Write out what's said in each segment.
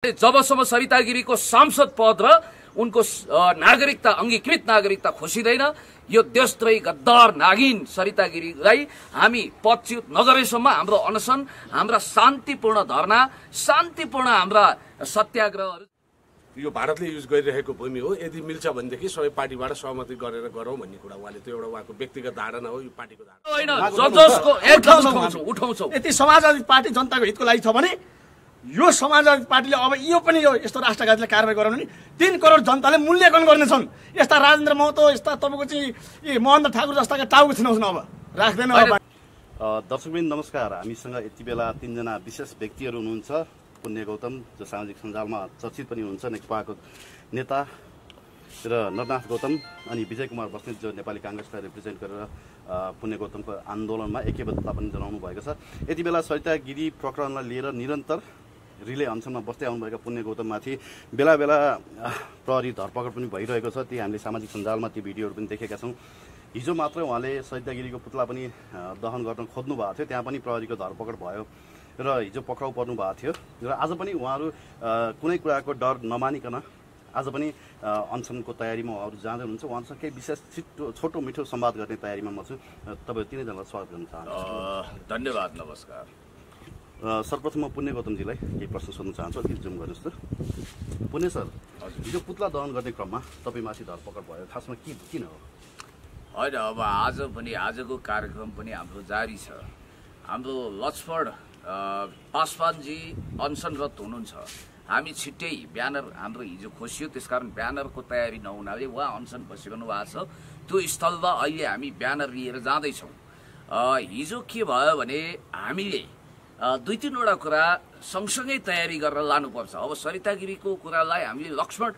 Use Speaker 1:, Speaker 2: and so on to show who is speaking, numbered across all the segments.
Speaker 1: जबसम्म सरिता गिरीको सांसद पद र उनको नागरिकता अंगीकृत नागरिकता खोसिदैन यो देशद्रोही गद्दार नागिन सरिता गिरीलाई हामी पदच्युत नगरेसम्म हाम्रो अनसन, हाम्रा शान्तिपूर्ण धरना, शान्तिपूर्ण हाम्रा सत्याग्रहहरू
Speaker 2: यो भारतले युज गरिरहेको भूमि हो। यदि मिल्छ भनेदेखि सबै पार्टीबाट सहमति गरेर गरौँ भन्ने कुरा उहाँले, त्यो एउटा उहाँको व्यक्तिगत धारणा हो, यो पार्टीको धारणा
Speaker 1: होइन। जसको एकदम उठाउँछौँ।
Speaker 3: यति समाजवादी पार्टी जनताको हितको लागि छ भने यो समाजवादी पार्टीले अब यो पनि यो यस्तो राष्ट्रघातीले कारबाही गराउनु नि 3 करोड जनताले मूल्याङ्कन गर्नेछन्। यस्ता राजेन्द्र महतो, यस्ता तपाईँको चाहिँ महेन्द्र ठाकुर जस्ताका टाउको छिनाउँछन्, अब राख्दैन।
Speaker 4: दर्शकवृन्द नमस्कार। हामीसँग यति बेला 3 जना विशेष व्यक्तिहरू हुनुहुन्छ। पुण्य गौतम, जो सामाजिक सञ्जालमा चर्चित पनि हुनुहुन्छ, नेकपाको नेता, र नरनाथ गौतम अनि विजय कुमार बस्नेत, जो नेपाली काङ्ग्रेसलाई रिप्रेजेन्ट गरेर पुण्य गौतमको आन्दोलनमा एकबद्धता पनि जनाउनु भएको छ। यति बेला सरिता गिरी प्रकरणलाई लिएर निरन्तर रिले अनसनमा बस्दै आउनुभएका पुण्य गौतममाथि बेला बेला प्रहरी धरपकड पनि भइरहेको छ। ती हामीले सामाजिक सञ्जालमा ती भिडियोहरू पनि देखेका छौँ। हिजो मात्रै उहाँले सरिता गिरीको पुतला पनि दहन गर्न खोज्नु भएको थियो, त्यहाँ पनि प्रहरीको धरपकड भयो र हिजो पक्राउ पर्नु भएको थियो। र आज पनि उहाँहरू कुनै कुराको डर नमानिकन आज पनि अनसनको तयारीमा उहाँहरू जाँदै हुनुहुन्छ। उहाँसँग केही विशेष छोटो मिठो संवाद गर्ने तयारीमा म छु। तपाईँ तिनैजनालाई स्वागत गर्न चाहन्छु।
Speaker 1: धन्यवाद, नमस्कार।
Speaker 4: सर्वप्रथम म पुण्य गौतमजीलाई केही प्रश्न सोध्न चाहन्छु। अलिकति जुम गर्नुहोस् त। पुण्य सर, हिजो पुतला दहन गर्ने क्रममा तपाईँमाथि धरपकड भयो, खासमा किन हो?
Speaker 1: होइन, अब आज पनि आजको कार्यक्रम पनि हाम्रो जारी छ। हाम्रो लक्ष्मण पासवानजी अनसनरत हुनुहुन्छ। हामी छिट्टै ब्यानर हाम्रो हिजो खोसियो, त्यसकारण ब्यानरको तयारी नहुनाले उहाँ अनसन बसिरहनु भएको छ। त्यो स्थलमा अहिले हामी ब्यानर लिएर जाँदैछौँ। हिजो के भयो भने हामीले 2-3 वटा कुरा सँगसँगै तयारी गरेर लानुपर्छ। अब सरिता गिरीको कुरालाई हामीले लक्ष्मण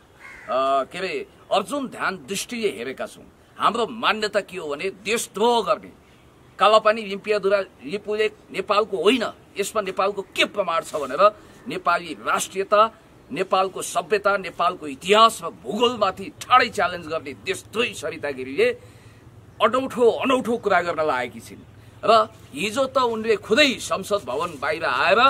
Speaker 1: के अरे अर्जुन ध्यान दृष्टिले हेरेका छौँ। हाम्रो मान्यता के हो भने देशद्रोह गर्ने कालापानी लिम्पियाधुरा लिपुले नेपालको होइन, यसमा नेपालको के प्रमाण छ भनेर नेपाली राष्ट्रियता, नेपालको सभ्यता, नेपालको इतिहास र भूगोलमाथि ठाडै च्यालेन्ज गर्ने देशद्रोही सरिता गिरीले अनौठो कुरा गर्न लागेकी छिन्। र हिजो त उनले खुदै संसद भवन बाहिर आएर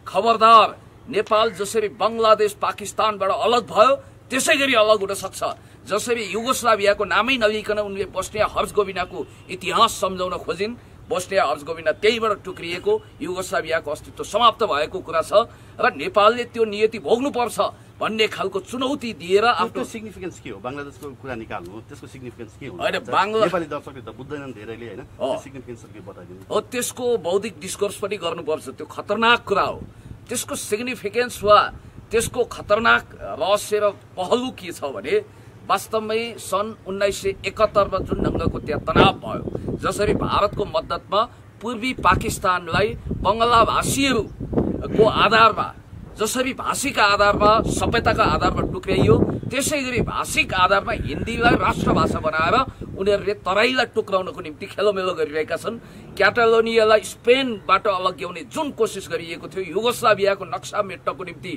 Speaker 1: खबरदार, नेपाल जसरी बङ्गलादेश पाकिस्तानबाट अलग भयो त्यसै गरी अलग हुन सक्छ। जसरी युगोस्लाभियाको नामै नलिकन उनले बोस्निया हर्जगोभिनाको इतिहास सम्झाउन खोजिन्। बोस्निया हर्जगोभिना त्यहीबाट टुक्रिएको, युगोस्लाभियाको अस्तित्व समाप्त भएको कुरा छ र नेपालले त्यो नियति भोग्नुपर्छ भन्ने खालको चुनौती दिएर आफ्नो
Speaker 4: सिग्निफिकेन्स के हो? बङ्गलादेशको कुरा निकाल्नु, त्यसको सिग्निफिकेन्स के हो?
Speaker 1: होइन, नेपाली
Speaker 4: दर्शकले त बुझ्दैनन् धेरैले, होइन? सिग्निफिकेन्स के बताइदिनु
Speaker 1: हो? त्यसको बौद्धिक डिस्कोर्स पनि गर्नुपर्छ। त्यो खतरनाक कुरा हो। त्यसको सिग्निफिकेन्स वा त्यसको खतरनाक रहस्य र पहलु के छ भने वास्तवमै सन् 1971 मा जुन ढङ्गको त्यहाँ तनाव भयो, जसरी भारतको मद्दतमा पूर्वी पाकिस्तानलाई बङ्गलाभाषीहरूको आधारमा, जसरी भाषीका आधारमा, सभ्यताका आधारमा टुक्र्याइयो, त्यसै गरी भाषिक आधारमा हिन्दीलाई राष्ट्रभाषा बनाएर उनीहरूले तराईलाई टुक्राउनको निम्ति खेलोमेलो गरिरहेका छन्। क्याटालोनियालाई स्पेनबाट अलग्याउने जुन कोसिस गरिएको थियो, युगोस्लाभियाको नक्सा मेट्नको निम्ति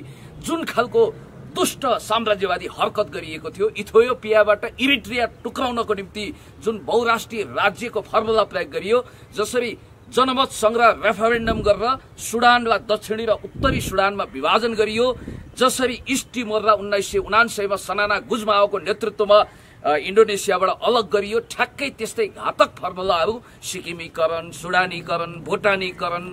Speaker 1: जुन खालको दुष्ट साम्राज्यवादी हरकत गरिएको थियो, इथियोपियाबाट इरिट्रिया टुक्राउनको निम्ति जुन बहुराष्ट्रिय राज्यको फर्मुला प्रयोग गरियो, जसरी जनमत संग्रह रेफरेन्डम गरेर सुडानलाई दक्षिणी र उत्तरी सुडानमा विभाजन गरियो, जसरी इस्ट टिमोर र 1979 मा सनाना गुजमाओको नेतृत्वमा इन्डोनेसियाबाट अलग गरियो, ठ्याक्कै त्यस्तै घातक फर्मुलाहरू सिक्किमीकरण, सुडानीकरण, भुटानीकरण,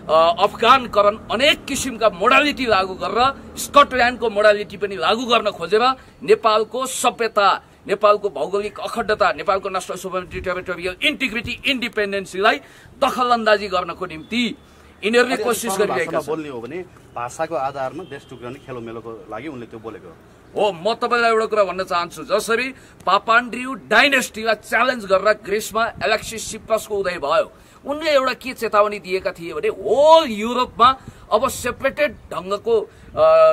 Speaker 1: अफगानकरण, अनेक किसिमका मोडालिटी लागू गरेर स्कटल्यान्डको मोडालिटी पनि लागू गर्न खोजेर नेपालको सभ्यता, नेपालको भौगोलिक अखण्डता, नेपालको नेसनल सोभरेनिटी, टेरिटोरियल इन्टिग्रिटी, इन्डिपेन्डेन्सीलाई दखलअन्दाजी गर्नको निम्ति यिनीहरूले कोसिस गरिरहेका छन्।
Speaker 4: बोल्ने हो भने भाषाको आधारमा देश टुक्राउने खेलोमेलोको लागि उनले त्यो बोलेको
Speaker 1: हो। म तपाईँलाई एउटा कुरा भन्न चाहन्छु, जसरी पापान्ड्रियु डाइनेस्टीलाई च्यालेन्ज गरेर ग्रिसमा एलेक्सिस सिप्रसको उदय भयो, उनले एउटा के चेतावनी दिएका थिए भने होल युरोपमा अब सेपरेटेड ढङ्गको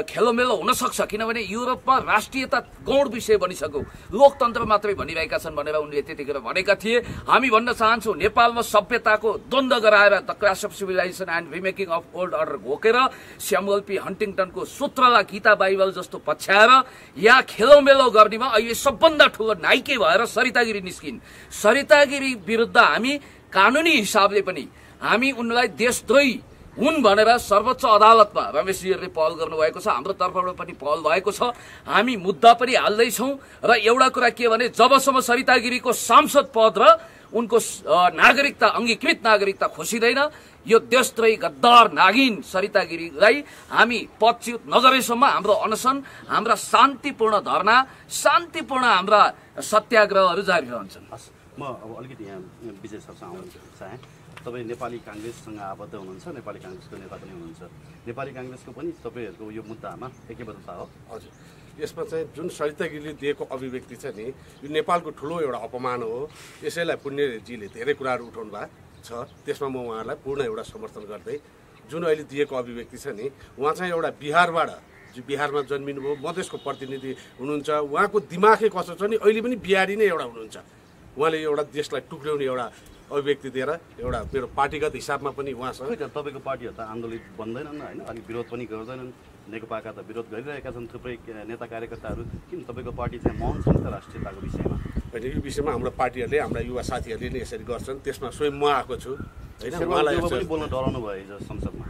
Speaker 1: खेलोमेलो हुन सक्छ, किनभने युरोपमा राष्ट्रियता गौण विषय बनिसक्यो, लोकतन्त्र मात्रै भनिरहेका छन् भनेर उनले त्यतिखेर भनेका थिए। हामी भन्न चाहन्छौँ, नेपालमा सभ्यताको द्वन्द्व गराएर the clash of civilisation and remaking of old order घोकेर स्यामुअल पी हन्टिङटनको सूत्रलाई गीता बाइबल जस्तो पछ्याएर यहाँ खेलोमेलो गर्नेमा अहिले सबभन्दा ठुलो नाइके भएर सरिता गिरी निस्किन्। सरिता गिरी विरुद्ध हामी कानुनी हिसाबले पनि हामी उनलाई देशद्रोही हुन् भनेर सर्वोच्च अदालतमा रमेशजीहरूले पहल गर्नुभएको छ, हाम्रो तर्फबाट पनि पहल भएको छ। हामी मुद्दा पनि हाल्दैछौँ र एउटा कुरा के भने जबसम्म सरिता गिरीको सांसद पद र उनको नागरिकता अंगीकृत नागरिकता खोसिँदैन यो देशद्रोही गद्दार नागिन सरिता गिरीलाई हामी पदच्युत नगरेसम्म हाम्रो अनसन, हाम्रा शान्तिपूर्ण धरना, शान्तिपूर्ण हाम्रा सत्याग्रहहरू जारी रहन्छन्।
Speaker 4: म अब अलिकति यहाँ विजय सरसँग आउन चाहे। तपाईँ नेपाली काङ्ग्रेससँग आबद्ध हुनुहुन्छ, नेपाली काङ्ग्रेसको नेता पनि हुनुहुन्छ। नेपाली काङ्ग्रेसको पनि तपाईँहरूको यो मुद्दामा एकबद्धता हो?
Speaker 2: हजुर, यसमा चाहिँ जुन सरिता गिरीले दिएको अभिव्यक्ति छ नि यो नेपालको ठुलो एउटा अपमान हो। यसैलाई पुण्यजीले धेरै कुराहरू उठाउनु भएको छ, त्यसमा म उहाँलाई पूर्ण एउटा समर्थन गर्दै जुन अहिले दिएको अभिव्यक्ति छ नि उहाँ चाहिँ एउटा बिहारबाट बिहारमा जन्मिनुभयो, मधेसको प्रतिनिधि हुनुहुन्छ, उहाँको दिमागै कस्तो छ नि अहिले पनि बिहारी नै एउटा हुनुहुन्छ। उहाँले एउटा देशलाई टुक्र्याउने एउटा अभिव्यक्ति दिएर एउटा मेरो पार्टीगत हिसाबमा पनि उहाँसँग
Speaker 4: तपाईँको पार्टीहरू त आन्दोलित बन्दैनन् होइन, अलिक विरोध पनि गर्दैनन्। नेकपाका त विरोध गरिरहेका छन् थुप्रै नेता कार्यकर्ताहरू। किन तपाईँको पार्टी चाहिँ मौन छ नि त राष्ट्रियताको विषयमा?
Speaker 2: होइन, यो विषयमा हाम्रो पार्टीहरूले हाम्रा युवा साथीहरूले नै यसरी गर्छन्, त्यसमा स्वयं म आएको छु होइन।
Speaker 4: उहाँलाई पनि बोल्न डराउनु भयो हिजो संसदमा।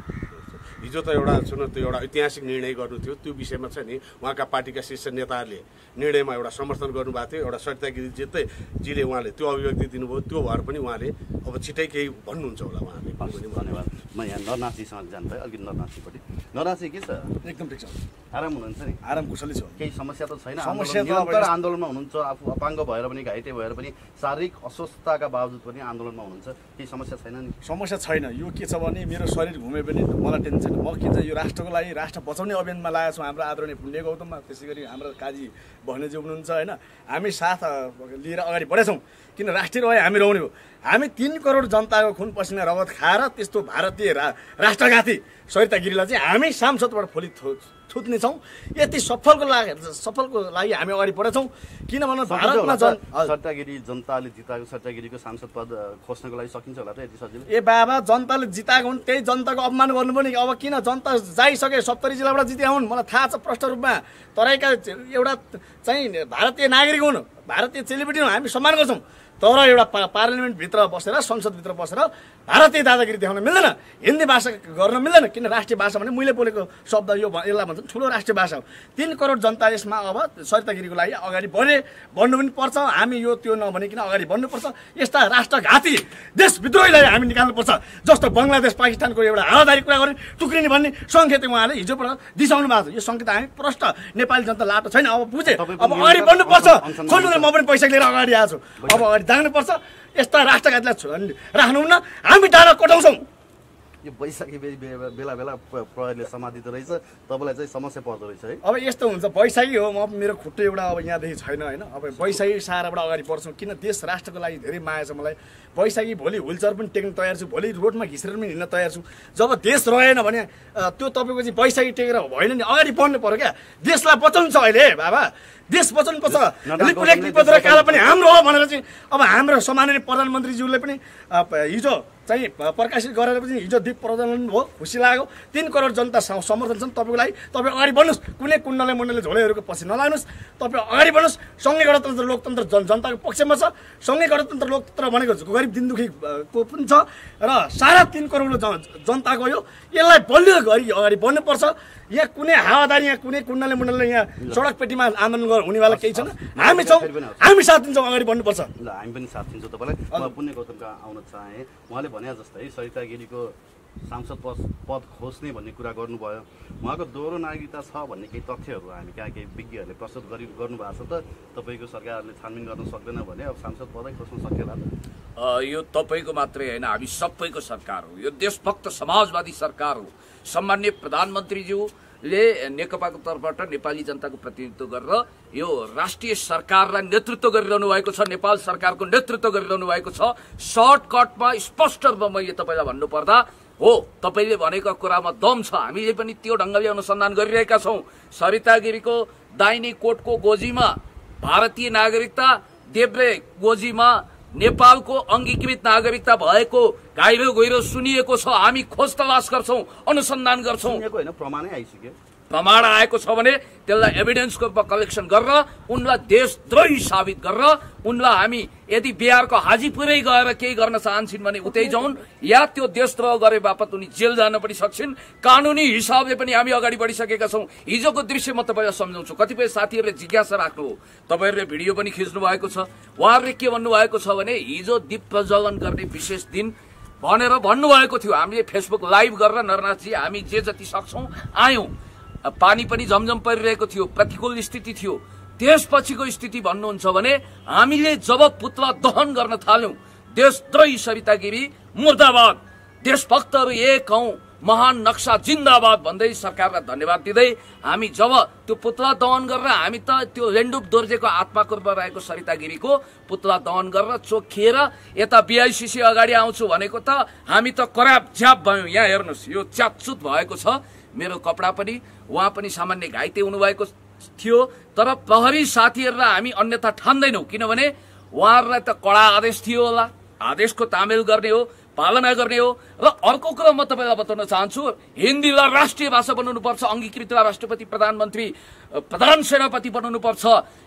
Speaker 2: हिजो त एउटा सुन्नु त्यो एउटा ऐतिहासिक निर्णय गर्नु थियो, त्यो विषयमा चाहिँ नि उहाँका पार्टीका शीर्ष नेताहरूले निर्णयमा एउटा समर्थन गर्नुभएको थियो। एउटा सरिता गिरीजीले उहाँले त्यो अभिव्यक्ति दिनुभयो, त्यो भएर पनि उहाँले अब छिटै केही भन्नुहुन्छ होला उहाँले।
Speaker 4: धन्यवाद। म यहाँ नरनाथजीसँग जानु भयो, अलिकति नरनाथजीपट्टि। नरनाथजी के छ?
Speaker 3: एकदम ठिक छ,
Speaker 4: आराम हुनुहुन्छ नि?
Speaker 3: आराम कुशली छ।
Speaker 4: केही समस्या त छैन?
Speaker 3: समस्या त
Speaker 4: निरन्तर आन्दोलनमा हुनुहुन्छ, आफू अपाङ्ग भएर पनि घाइते भएर पनि शारीरिक अस्वस्थताका बावजुद पनि आन्दोलनमा हुनुहुन्छ, केही समस्या छैन नि?
Speaker 3: समस्या छैन। यो के छ भने मेरो शरीर घुमे पनि मलाई टेन्सन। म के छ यो राष्ट्रको लागि राष्ट्र बचाउने अभियानमा लागेको छौँ। हाम्रो आदरणीय पुण्य गौतममा, त्यसै गरी हाम्रो काजी बहनेजी हुनुहुन्छ होइन। हामी साथ लिएर अगाडि बढेछौँ, किन राष्ट्रिय रहे हामी रहने हो। हामी 3 करोड जनताको खुन पसिना रगत खाएर त्यस्तो भारतीय राष्ट्रघाती सरिता गिरीलाई चाहिँ हामी सांसदबाट फोली छुट्नेछौँ। यति सफलको लागि हामी अगाडि बढेछौँ। किन भन्नु भारतमा
Speaker 4: सरिता गिरी जनताले जिताएको सरिता गिरीको सांसद पद खोज्नको लागि सकिन्छ होला त यति सजिलो?
Speaker 3: ए बाबा, जनताले जिताएको हुन्, त्यही जनताको अपमान गर्नु पनि। अब किन जनता जाइसके 70 जिल्लाबाट जिते हुन्, मलाई थाहा छ प्रष्ट रूपमा। तराईका एउटा चाहिँ भारतीय नागरिक हुन्, भारतीय चेलिबेटी हुन्, हामी सम्मान गर्छौँ। तर एउटा पार्लियामेन्टभित्र बसेर संसदभित्र बसेर भारतीय दादागिरी देखाउन मिल्दैन, हिन्दी भाषा गर्न मिल्दैन। किन राष्ट्रिय भाषा भने मैले बोलेको शब्द यो यसलाई भन्छन् ठुलो राष्ट्रिय भाषा हो। 3 करोड जनता यसमा अब सरिता गिरीको लागि अगाडि बढ्नु पनि पर्छ। हामी यो त्यो नभनिकन अगाडि बढ्नुपर्छ। यस्ता राष्ट्रघाती देशविद्रोहीलाई हामी निकाल्नुपर्छ। जस्तो बङ्गलादेश पाकिस्तानको एउटा हावादारी कुरा गर्ने टुक्रिने भन्ने सङ्केत उहाँले हिजोबाट दिशाउनु भएको छ। यो सङ्केत हामी प्रष्ट नेपाली जनता लाटो छैन, अब बुझे। अब अगाडि बढ्नुपर्छ। खोल्नु, म पनि पैसा लिएर अगाडि आएको छु, अब अगाडि जानुपर्छ। यस्ता राष्ट्रघातीलाई राख्नुहुन्न, हामी डाँडा कोटाउँछौँ।
Speaker 4: यो बैशाखी बेला बेला प्रहरीले समातित रहेछ, तपाईँलाई चाहिँ समस्या पर्दो रहेछ है?
Speaker 3: अब यस्तो हुन्छ, बैशाखी हो, म मेरो खुट्टो एउटा अब यहाँदेखि छैन होइन। अब बैशाखी सहाराबाट अगाडि बढ्छौँ, किन देश राष्ट्रको लागि धेरै माया छ मलाई। बैशाखी भोलि व्हिलचेयर पनि टेक्न तयार छु, भोलि रोडमा घिसेर पनि हिँड्न तयार छु। जब देश रहेन भने त्यो तपाईँको चाहिँ बैशाखी टेकेर भएन नि, अगाडि बढ्नु पर्यो क्या। देशलाई बचाउनु छ अहिले बाबा, देश बचाउनुपर्छ। लिपुलेखपत्र काला पनि हाम्रो हो भनेर चाहिँ अब हाम्रो सम्माननीय प्रधानमन्त्रीज्यूले पनि हिजो चाहिँ प्रकाशित गरेर पनि हिजो दीप प्रज्वलन भयो, खुसी लाग्यो। 3 करोड जनता समर्थन छन् तपाईँको लागि। तपाईँ अगाडि बढ्नुहोस्, कुनै कुण्डले मुण्डले झोलेहरूको पछि नलाग्नुहोस्। तपाईँ अगाडि बढ्नुहोस्। सँगै गणतन्त्र लोकतन्त्र जनताको पक्षमा छ। सँगै गणतन्त्र लोकतन्त्र भनेको गरिब दिन दुखीको पनि छ र सारा 3 करोड जनताको यो यसलाई बलियो गरी अगाडि बढ्नुपर्छ। यहाँ कुनै हावादारी, यहाँ कुनै कुण्डले मुण्डले यहाँ सडक पेटीमा आन्दोलन हुनेवाला केही छैन। हामी छौँ, हामी साथ दिन्छौँ, अगाडि बढ्नुपर्छ।
Speaker 4: ल, हामी पनि साथ दिन्छौँ तपाईँलाई। म पुण्य गौतमका आउन चाहेँ। उहाँले भने जस्तै सरिता गिरीको सांसद पद खोज्ने भन्ने कुरा गर्नुभयो। उहाँको दोहोरो नागरिकता छ भन्ने केही तथ्यहरू हामी कहाँ केही विज्ञहरूले प्रस्तुत गर्नुभएको छ त? तपाईँको सरकारले छानबिन गर्न सक्दैन भने अब सांसद पदै खोज्न सकेला त?
Speaker 1: यो तपाईँको मात्रै होइन, हामी सबैको सरकार हो। यो देशभक्त समाजवादी सरकार हो। सम्माननीय प्रधानमन्त्रीज्यूले नेकपाको तर्फबाट नेपाली जनताको प्रतिनिधित्व गरेर यो राष्ट्रिय सरकारलाई नेतृत्व गरिरहनु भएको छ, नेपाल सरकारको नेतृत्व गरिरहनु भएको छ। सर्टकटमा स्पष्ट रूपमा मैले तपाईँलाई भन्नुपर्दा हो, तपाईँले भनेको कुरामा दम छ। हामीले पनि त्यो ढङ्गले अनुसन्धान गरिरहेका छौँ। सरिता गिरीको दाहिने कोटको गोजीमा भारतीय नागरिकता, देब्रे गोजीमा नेपालको अंगीकृत नागरिकता भएको गहिरो सुनिएको छ। हामी खोज तलास गर्छौँ, अनुसन्धान गर्छौँ।
Speaker 4: होइन, प्रमाणै आइसक्यो।
Speaker 1: प्रमाण आएको छ भने त्यसलाई एभिडेन्सको रूपमा कलेक्सन गरेर उनलाई देशद्रोही साबित गरेर उनलाई हामी यदि बिहारको हाजीपुरै गएर केही गर्न चाहन्छन् भने उतै जाउन् या त्यो देशद्रोह गरे बापत उनी जेल जान पनि सक्छन्। कानुनी हिसाबले पनि हामी अगाडि बढिसकेका छौँ। हिजोको दृश्य म तपाईँलाई सम्झाउँछु। कतिपय साथीहरूले जिज्ञासा राख्नु हो, तपाईँहरूले भिडियो पनि खिच्नु भएको छ। उहाँहरूले के भन्नुभएको छ भने हिजो दीप प्रज्वलन गर्ने विशेष दिन भनेर भन्नुभएको थियो। हामीले फेसबुक लाइभ गरेर नरनाथजी हामी जे जति सक्छौँ आयौँ। पानी पनि झमझम परिरहेको थियो, प्रतिकूल स्थिति थियो। त्यसपछिको स्थिति भन्नुहुन्छ भने हामीले जब पुतला दहन गर्न थाल्यौं, देशद्रोही सरिता गिरी मुर्दाबाद, देशभक्तहरू एक हौं, महान नक्सा जिन्दाबाद भन्दै सरकारलाई धन्यवाद दिँदै हामी जब त्यो पुतला दहन गरेर हामी त त्यो लेन्डुप दोर्जेको आत्माको रूपमा रहेको सरिता गिरीको पुतला दहन गरेर चोखिएर यता बीआईसीसी अगाडि आउँछु भनेको त हामी त कराप झ्याप भयौं। यहाँ हेर्नुहोस्, यो च्यापचुत भएको छ मेरो कपडा पनि। उहाँ पनि सामान्य घाइते हुनुभएको थियो, तर प्रहरी साथीहरूलाई हामी अन्यथा ठान्दैनौँ, किनभने उहाँहरूलाई त कडा आदेश थियो होला। आदेशको तामेल गर्ने हो, पालना गर्ने हो। र अर्को कुरा म तपाईँलाई बताउन चाहन्छु, हिन्दीलाई राष्ट्रिय भाषा बनाउनुपर्छ, अङ्गीकृत राष्ट्रपति प्रधानमन्त्री प्रधान सेनापति बनाउनुपर्छ।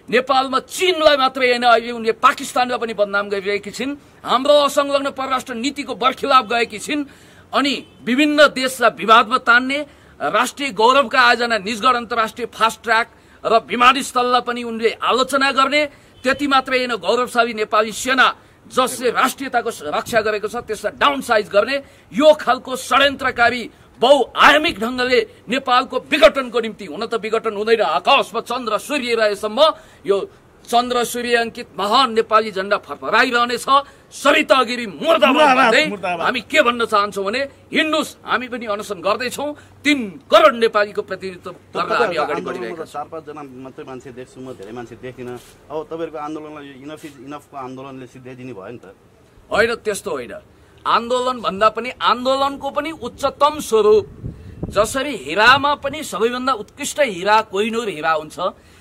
Speaker 1: नेपालमा चीनलाई मात्रै होइन, अहिले उनले पाकिस्तानलाई पनि बदनाम गरिरहेकी छिन्, हाम्रो असंलग्न परराष्ट्र नीतिको बरखिलाफ गएकी छिन्, अनि विभिन्न देशलाई विवादमा तान्ने, राष्ट्रिय गौरवका आयोजना निजगढ अन्तर्राष्ट्रिय फास्ट ट्र्याक र विमानस्थललाई पनि उनले आलोचना गर्ने। त्यति मात्रै होइन, गौरवशाली नेपाली सेना जसले राष्ट्रियताको रक्षा गरेको छ त्यसलाई डाउन साइज गर्ने यो खालको षड्यन्त्रकारी बहुआयामिक ढंगले नेपालको विघटनको निम्ति, हुन त विघटन हुँदैन, आकाशमा चन्द्र सूर्य रहेसम्म यो चन्द्र सूर्य अंकित महान नेपाली झण्डा फरफराइरहनेछ। सरिता गिरी मुर्दाबाद भन्दै हामी के भन्न चाहन्छौँ भने हिँड्नुस्, हामी पनि अनसन गर्दैछौँ। 3 करोड नेपालीको प्रतिनिधित्व गर्न हामी अगाडि बढिरहेका छौँ।
Speaker 4: 4-5 जना मात्रै मान्छे देख्छु म, धेरै मान्छे देखिन। अब तपाईहरुको आन्दोलनलाई इनफ इज इनफको आन्दोलनले सिद्ध्याइदिनु भयो नि त?
Speaker 1: होइन, त्यस्तो होइन। आन्दोलन भन्दा पनि आन्दोलनको पनि उच्चतम स्वरूप, जसरी हिरामा पनि सबैभन्दा उत्कृष्ट हिरा कोहिनूर हिरा हुन्छ।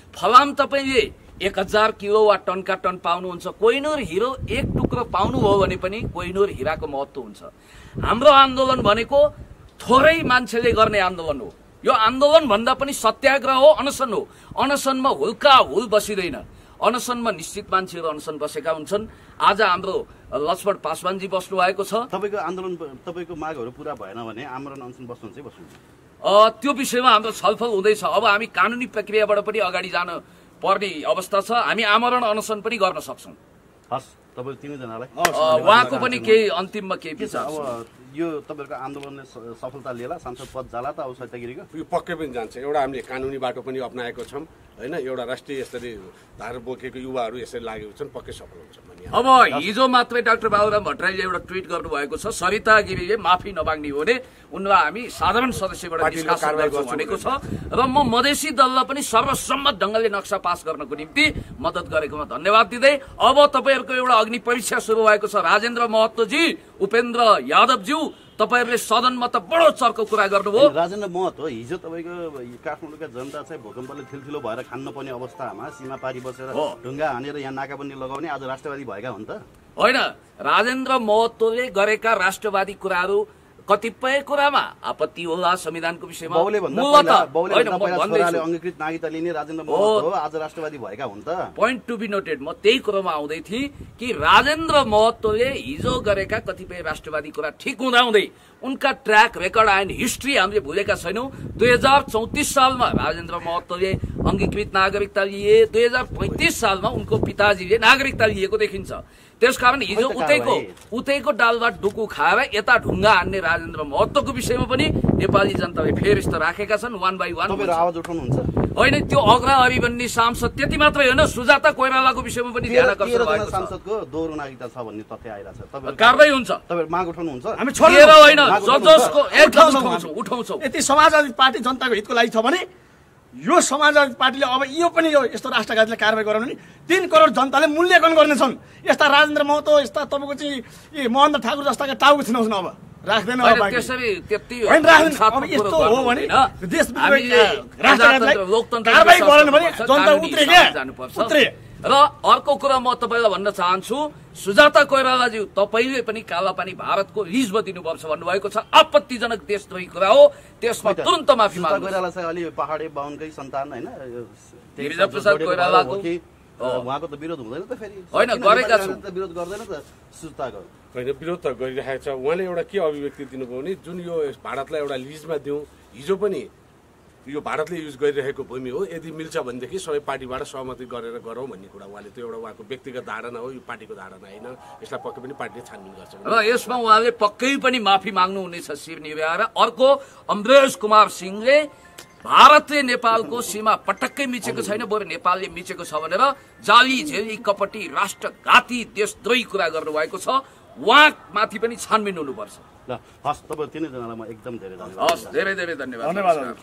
Speaker 1: फलाम तपाईले 1000 किलो वा टनका टन पाउनुहुन्छ, कोहिनूर हिरो 1 टुक्रो पाउनुभयो भने पनि कोहिनूर हिराको महत्व हुन्छ। हाम्रो आन्दोलन भनेको थोरै मान्छेले गर्ने आन्दोलन हो। यो आन्दोलन भन्दा पनि सत्याग्रह हो, अनसन हो। अनसनमा हुल्का हुल बसिदैन, अनसनमा निश्चित मान्छेहरू अनसन बसेका हुन्छन्। आज हाम्रो लक्ष्मण पासवानजी बस्नु भएको छ।
Speaker 4: तपाईको आन्दोलन, तपाईको मागहरू पूरा भएन भने आमरण अनसन बस्नुहुन्छ बस्नुहुन्छ?
Speaker 1: त्यो विषयमा हाम्रो छलफल हुँदैछ। अब हामी कानुनी प्रक्रियाबाट पनि अगाडि जान पर्ने अवस्था छ। हामी आमरण अनसन पनि गर्न सक्छौँ।
Speaker 4: हस्, तपाईहरु तीनैजनालाई
Speaker 1: उहाँको पनि केही अन्तिममा केही विचार छ?
Speaker 4: अब यो तपाईहरुको आन्दोलनले सफलता लिएला, सांसद पद जाला त अब सरिता गिरीको?
Speaker 2: यो पक्कै पनि जान्छ। एउटा हामीले कानुनी बाटो पनि अपनाएको छौँ हैन, एउटा राष्ट्रिय यसरी धार बोकेको युवाहरू यसरी लागेको छन्, पक्कै सफल हुन्छ भन्ने।
Speaker 1: अब हिजो मात्रै डाक्टर बाबुराम भट्टराईले एउटा ट्विट गर्नुभएको छ, सरिता गिरीले माफी नमाग्ने हो भने उनलाई हामी साधारण सदस्यबाट निष्कासन गर्छौँ भनेको छ। र म मधेसी दललाई पनि सर्वसम्मत ढंगले नक्सा पास गर्नको निम्ति मद्दत गरेकोमा धन्यवाद दिँदै अब तपाईहरुको एउटा अग्नि परीक्षा सुरु भएको छ। राजेन्द्र महतोजी, उपेन्द्र यादवज्यू, तपाईहरुले सदनमा त बडो चर्को कुरा गर्नुभयो।
Speaker 4: राजेन्द्र महतो, हिजो तपाईको काठमाडौँका जनता चाहिँ भूकम्पले थिलथिलो भएर खान नपर्ने अवस्थामा सीमा पारी बसेर ढुङ्गा हानेर यहाँ नाकाबन्दी लगाउने आज राष्ट्रवादी भएका हुन् त?
Speaker 1: होइन, राजेन्द्र महतोले गरेका राष्ट्रवादी कुराहरू कतिपय कुरामा आपत्ति होला, संविधानको विषयमा
Speaker 4: अंगीकृत नागरिकता लिने राजेन्द्र महतो आज राष्ट्रवादी भएका हुन् त?
Speaker 1: Point to be noted. म त्यही कुरोमा आउँदै थिएँ कि राजेन्द्र महतोले हिजो गरेका कतिपय राष्ट्रवादी कुरा ठिक हुँदाहुँदै उनका ट्र्याक रेकर्ड एन्ड हिस्ट्री हामीले भुलेका छैनौं। 2034 सालमा राजेन्द्र महतोले अंगीकृत नागरिकता लिए, 2035 सालमा उनको पिताजीले नागरिकता लिएको देखिन्छ। त्यसकारण हिजो उतैको डालबाट डुकु खाएर यता ढुङ्गा हान्ने राजेन्द्र महतोको विषयमा पनि नेपाली जनताले फेर यस्तो राखेका छन्। 1 by 1
Speaker 4: आवाज उठाउनुहुन्छ?
Speaker 1: होइन, त्यो अग्रहरि भन्ने सांसद त्यति मात्रै होइन, सुजाता कोइरालाको विषयमा पनि ध्यान आकर्षण भएको छ।
Speaker 4: सांसदको दोहोरो नागरिकता छ भन्ने तथ्य आइरहेछ। तपाईहरु
Speaker 1: कारबाही हुन्छ?
Speaker 4: तपाईहरु माग उठाउनुहुन्छ?
Speaker 3: हामी छोडेर
Speaker 1: होइन, जसको एकदम उठाउँछौँ।
Speaker 3: यति समाजवादी पार्टी जनताको हितको लागि छ भने यो समाजवादी पार्टीले अब यो पनि यो यस्तो राष्ट्रघातीले कारबाही गराउनु नि 3 करोड जनताले मूल्याङ्कन गर्नेछन्। यस्ता राजेन्द्र महतो, यस्ता तपाईँको चाहिँ महेन्द्र ठाकुर जस्ताका टाउको छिनाउँछ अब राख्दैन।
Speaker 1: त्यसरी त्यति
Speaker 3: अब यस्तो हो भने देश कारबाही गरेन भने जनता उत्रे क्या, उत्रे।
Speaker 1: र अर्को कुरा म तपाईँलाई भन्न चाहन्छु, सुजाता कोइरालाज्यू तपाईँले पनि कालापानी भारतको लिजमा दिनुभएको छ भन्नुभएको छ, आपत्तिजनक देशद्रोही कुरा हो, त्यसमा तुरन्त माफी
Speaker 4: सुजाता
Speaker 1: माग्नु।
Speaker 4: कोइराला चाहिँ अलि पहाडे बाहुनकै सन्तान होइन,
Speaker 1: गिरिजा प्रसाद कोइरालाको
Speaker 4: उहाँको त विरोध हुँदैन त फेरि?
Speaker 1: होइन, गरेका छौँ।
Speaker 4: विरोध गर्दैन त सुजाताको?
Speaker 2: होइन, विरोध त गरिरहेको छ। उहाँले एउटा के अभिव्यक्ति दिनुभयो भने जुन यो भारतलाई एउटा लिजमा दिउँ, हिजो पनि यो भारतले युज गरिरहेको भूमि हो, यदि मिल्छ भनेदेखि सबै पार्टीबाट सहमति गरेर गरौँ भन्ने कुरा उहाँले, त्यो एउटा उहाँको व्यक्तिगत धारणा हो, यो पार्टीको धारणा होइन। यसलाई पक्कै पनि पार्टीले छानबिन गर्छ
Speaker 1: र यसमा उहाँले पक्कै पनि माफी माग्नुहुनेछ शिर निभाएर। अर्को, अमरेश कुमार सिंहले भारतले नेपालको सीमा पटक्कै मिचेको छैन, बरु नेपालले मिचेको छ भनेर जाली झेली कपटी राष्ट्रघाती देशद्रोही कुरा गर्नुभएको छ, उहाँमाथि पनि छानबिन हुनुपर्छ।
Speaker 4: ल हस्, तपाईँ तिनैजनालाई म एकदम धेरै धन्यवाद।
Speaker 1: हस्, धेरै धेरै धन्यवाद।